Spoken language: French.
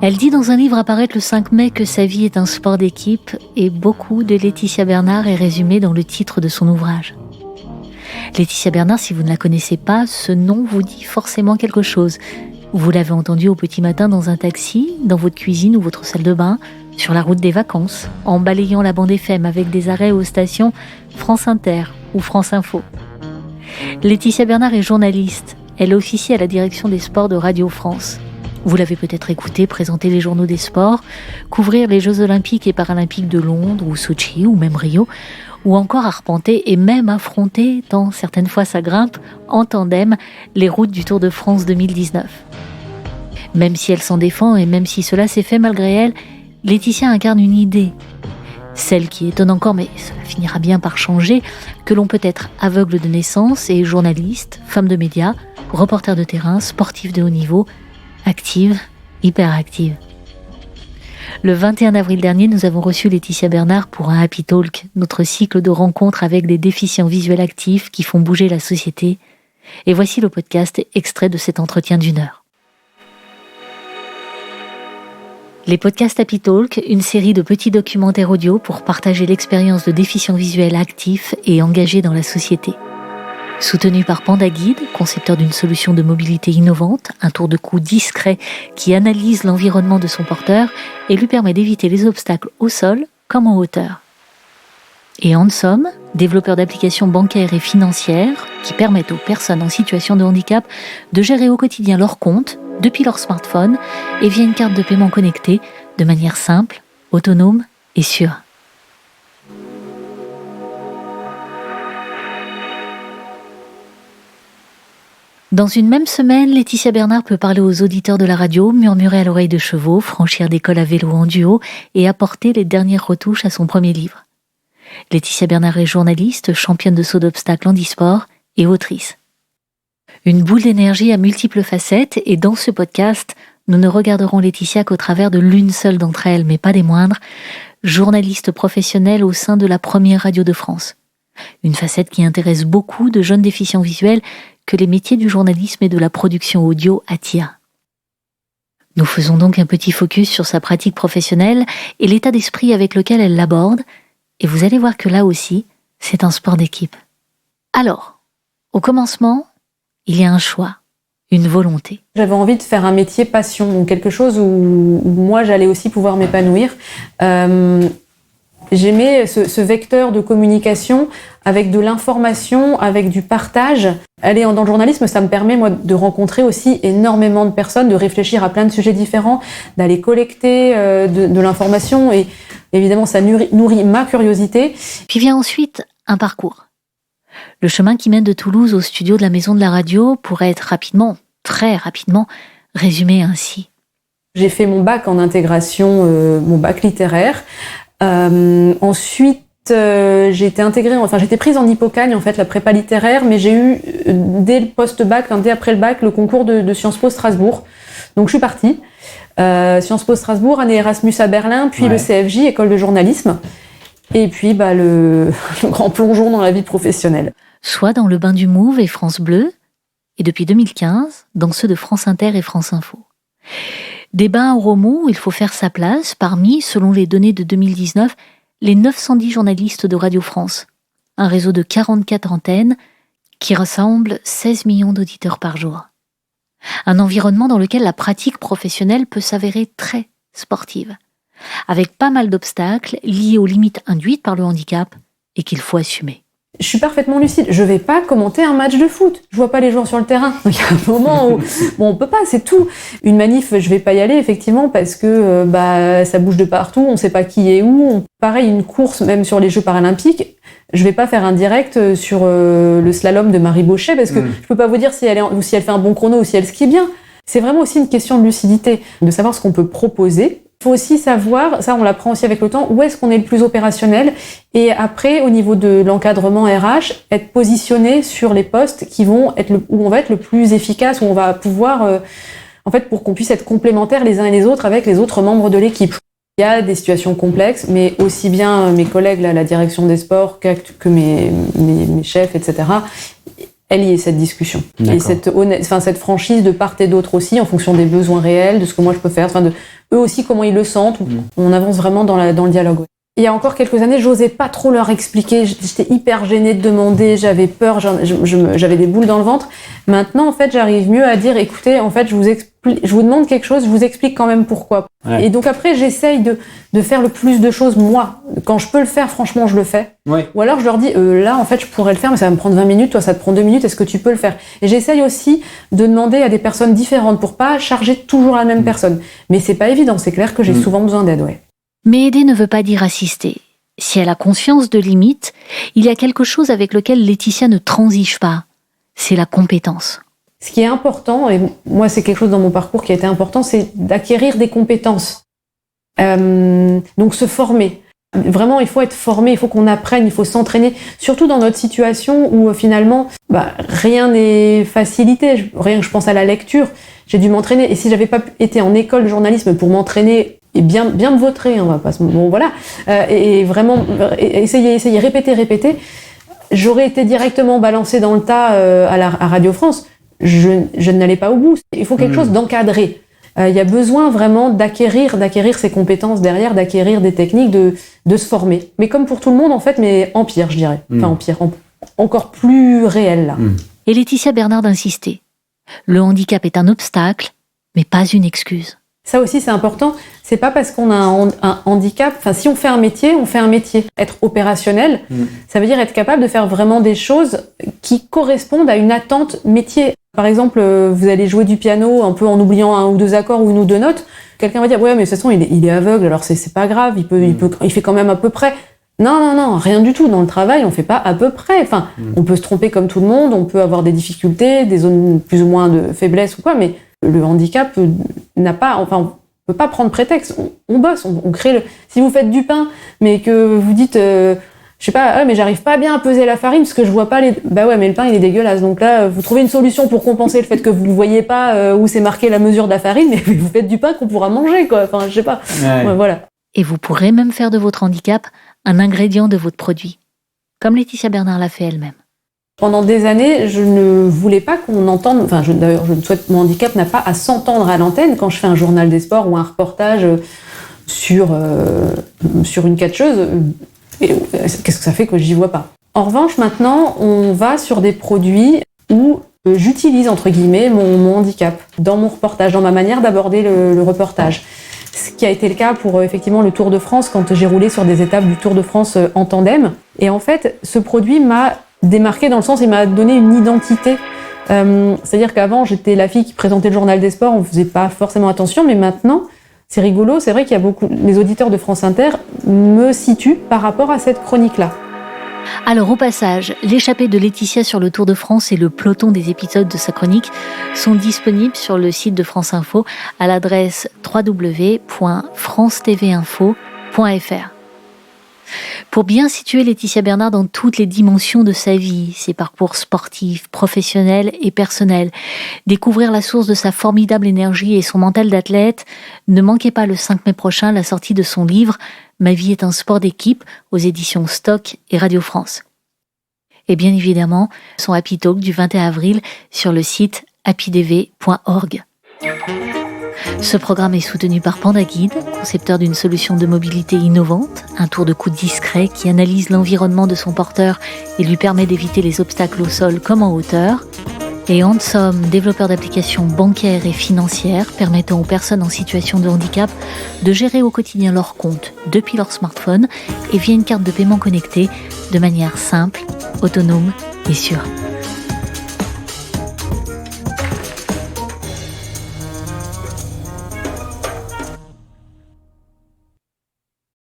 Elle dit dans un livre à paraître le 5 mai que sa vie est un sport d'équipe et beaucoup de Laetitia Bernard est résumé dans le titre de son ouvrage. Laetitia Bernard, si vous ne la connaissez pas, ce nom vous dit forcément quelque chose. Vous l'avez entendu au petit matin dans un taxi, dans votre cuisine ou votre salle de bain, sur la route des vacances, en balayant la bande FM avec des arrêts aux stations France Inter ou France Info. Laetitia Bernard est journaliste. Elle officie à la direction des sports de Radio France. Vous l'avez peut-être écouté présenter les journaux des sports, couvrir les Jeux Olympiques et Paralympiques de Londres ou Sochi ou même Rio, ou encore arpenter et même affronter, tant certaines fois ça grimpe, en tandem, les routes du Tour de France 2019. Même si elle s'en défend et même si cela s'est fait malgré elle, Laetitia incarne une idée. Celle qui étonne encore, mais cela finira bien par changer, que l'on peut être aveugle de naissance et journaliste, femme de médias, reporter de terrain, sportif de haut niveau, active, hyperactive. Le 21 avril dernier, nous avons reçu Laetitia Bernard pour un Happy Talk, notre cycle de rencontres avec des déficients visuels actifs qui font bouger la société. Et voici le podcast extrait de cet entretien d'1 heure. Les podcasts Happy Talk, une série de petits documentaires audio pour partager l'expérience de déficients visuels actifs et engagés dans la société. Soutenu par Panda Guide, concepteur d'une solution de mobilité innovante, un tour de cou discret qui analyse l'environnement de son porteur et lui permet d'éviter les obstacles au sol comme en hauteur. Et Handsome, développeur d'applications bancaires et financières qui permettent aux personnes en situation de handicap de gérer au quotidien leurs comptes depuis leur smartphone et via une carte de paiement connectée de manière simple, autonome et sûre. Dans une même semaine, Laetitia Bernard peut parler aux auditeurs de la radio, murmurer à l'oreille de chevaux, franchir des cols à vélo en duo et apporter les dernières retouches à son premier livre. Laetitia Bernard est journaliste, championne de saut d'obstacles handisport et autrice. Une boule d'énergie à multiples facettes et dans ce podcast, nous ne regarderons Laetitia qu'au travers de l'une seule d'entre elles, mais pas des moindres, journaliste professionnelle au sein de la première radio de France. Une facette qui intéresse beaucoup de jeunes déficients visuels que les métiers du journalisme et de la production audio attirent. Nous faisons donc un petit focus sur sa pratique professionnelle et l'état d'esprit avec lequel elle l'aborde, et vous allez voir que là aussi, c'est un sport d'équipe. Alors, au commencement, il y a un choix, une volonté. J'avais envie de faire un métier passion, donc quelque chose où moi j'allais aussi pouvoir m'épanouir. J'aimais ce vecteur de communication avec de l'information, avec du partage. Aller dans le journalisme, ça me permet moi de rencontrer aussi énormément de personnes, de réfléchir à plein de sujets différents, d'aller collecter de l'information et évidemment ça nourrit ma curiosité. Puis vient ensuite un parcours. Le chemin qui mène de Toulouse au studio de la Maison de la Radio pourrait être rapidement, très rapidement, résumé ainsi. J'ai fait mon bac en intégration, mon bac littéraire. Ensuite, j'étais prise en Hippocagne, en fait, la prépa littéraire, mais j'ai eu, dès le post-bac, dès après le bac, le concours de Sciences Po Strasbourg. Donc je suis partie. Sciences Po Strasbourg, année Erasmus à Berlin, puis le CFJ, école de journalisme. Et puis le grand plongeon dans la vie professionnelle. Soit dans le bain du Mouve et France Bleu, et depuis 2015, dans ceux de France Inter et France Info. Des bains au remous où il faut faire sa place parmi, selon les données de 2019, les 910 journalistes de Radio France. Un réseau de 44 antennes qui rassemble 16 millions d'auditeurs par jour. Un environnement dans lequel la pratique professionnelle peut s'avérer très sportive, avec pas mal d'obstacles liés aux limites induites par le handicap et qu'il faut assumer. Je suis parfaitement lucide. Je vais pas commenter un match de foot. Je vois pas les joueurs sur le terrain. Il y a un moment où, on peut pas, c'est tout. Une manif, je vais pas y aller, effectivement, parce que, ça bouge de partout, on sait pas qui est où. Pareil, une course, même sur les Jeux Paralympiques, je vais pas faire un direct sur le slalom de Marie Bochet, parce que je peux pas vous dire si elle fait un bon chrono ou si elle skie bien. C'est vraiment aussi une question de lucidité, de savoir ce qu'on peut proposer. Il faut aussi savoir, ça on l'apprend aussi avec le temps, où est-ce qu'on est le plus opérationnel et après au niveau de l'encadrement RH, être positionné sur les postes qui vont être où on va être le plus efficace, où on va pouvoir pour qu'on puisse être complémentaires les uns et les autres avec les autres membres de l'équipe. Il y a des situations complexes, mais aussi bien mes collègues là, la direction des sports que mes chefs, etc. elle y est, cette discussion. D'accord. Et cette franchise de part et d'autre aussi, en fonction des besoins réels, de ce que moi je peux faire, de eux aussi comment ils le sentent. On avance vraiment dans le dialogue. Il y a encore quelques années, j'osais pas trop leur expliquer. J'étais hyper gênée de demander, j'avais peur, j'avais des boules dans le ventre. Maintenant, en fait, j'arrive mieux à dire, écoutez, en fait, je vous demande quelque chose, je vous explique quand même pourquoi. Ouais. Et donc après, j'essaye de faire le plus de choses, moi. Quand je peux le faire, franchement, je le fais. Ouais. Ou alors, je leur dis, là, en fait, je pourrais le faire, mais ça va me prendre 20 minutes, toi, ça te prend 2 minutes, est-ce que tu peux le faire? Et j'essaye aussi de demander à des personnes différentes pour pas charger toujours la même personne. Mais c'est pas évident, c'est clair que j'ai souvent besoin d'aide, ouais. Mais aider ne veut pas dire assister. Si elle a conscience de limites, il y a quelque chose avec lequel Laetitia ne transige pas. C'est la compétence. Ce qui est important, et moi c'est quelque chose dans mon parcours qui a été important, c'est d'acquérir des compétences. Donc se former. Vraiment, il faut être formé, il faut qu'on apprenne, il faut s'entraîner. Surtout dans notre situation où finalement, rien n'est facilité. Rien que je pense à la lecture, j'ai dû m'entraîner. Et si j'avais pas été en école de journalisme pour m'entraîner et bien me vautrer, on va pas bon voilà, et vraiment essayer, répéter, j'aurais été directement balancée dans le tas à Radio France. Je n'allais pas au bout. Il faut quelque chose d'encadré. Il y a besoin vraiment d'acquérir ces compétences derrière, d'acquérir des techniques, de se former. Mais comme pour tout le monde en fait, mais en pire, je dirais. Enfin en pire, encore plus réel là. Et Laetitia Bernard d'insister. Le handicap est un obstacle, mais pas une excuse. Ça aussi, c'est important. C'est pas parce qu'on a un handicap. Enfin, si on fait un métier, on fait un métier. Être opérationnel, ça veut dire être capable de faire vraiment des choses qui correspondent à une attente métier. Par exemple, vous allez jouer du piano un peu en oubliant 1 ou 2 accords ou 1 ou 2 notes. Quelqu'un va dire, ouais, mais de toute façon, il est aveugle, alors c'est pas grave, il fait quand même à peu près. Non, rien du tout. Dans le travail, on fait pas à peu près. Enfin, on peut se tromper comme tout le monde, on peut avoir des difficultés, des zones plus ou moins de faiblesse ou quoi, mais le handicap n'a pas, on peut pas prendre prétexte. On bosse, on crée si vous faites du pain, mais que vous dites, je sais pas, mais j'arrive pas bien à peser la farine parce que je vois pas bah ouais, mais le pain il est dégueulasse. Donc là, vous trouvez une solution pour compenser le fait que vous ne voyez pas où c'est marqué la mesure de la farine, mais vous faites du pain qu'on pourra manger, quoi. Enfin, je sais pas. Ouais, voilà. Et vous pourrez même faire de votre handicap un ingrédient de votre produit, comme Laetitia Bernard l'a fait elle-même. Pendant des années, je ne voulais pas qu'on entende, d'ailleurs, mon handicap n'a pas à s'entendre à l'antenne quand je fais un journal des sports ou un reportage sur une catcheuse. Qu'est-ce que ça fait que j'y vois pas? En revanche, maintenant, on va sur des produits où j'utilise, entre guillemets, mon handicap dans mon reportage, dans ma manière d'aborder le reportage. Ce qui a été le cas pour effectivement le Tour de France, quand j'ai roulé sur des étapes du Tour de France en tandem. Et en fait, ce produit m'a démarqué dans le sens, il m'a donné une identité. C'est-à-dire qu'avant, j'étais la fille qui présentait le journal des sports, on faisait pas forcément attention, mais maintenant, c'est rigolo, c'est vrai qu'il y a les auditeurs de France Inter me situent par rapport à cette chronique-là. Alors au passage, l'échappée de Laetitia sur le Tour de France et le peloton des épisodes de sa chronique sont disponibles sur le site de France Info à l'adresse www.francetvinfo.fr. Pour bien situer Laetitia Bernard dans toutes les dimensions de sa vie, ses parcours sportifs, professionnels et personnels, découvrir la source de sa formidable énergie et son mental d'athlète, ne manquez pas le 5 mai prochain la sortie de son livre « Ma vie est un sport d'équipe » aux éditions Stock et Radio France. Et bien évidemment, son Happy Talk du 21 avril sur le site happydv.org. Ce programme est soutenu par Panda Guide, concepteur d'une solution de mobilité innovante, un tour de coude discret qui analyse l'environnement de son porteur et lui permet d'éviter les obstacles au sol comme en hauteur, et Handsome, développeur d'applications bancaires et financières permettant aux personnes en situation de handicap de gérer au quotidien leurs comptes depuis leur smartphone et via une carte de paiement connectée de manière simple, autonome et sûre.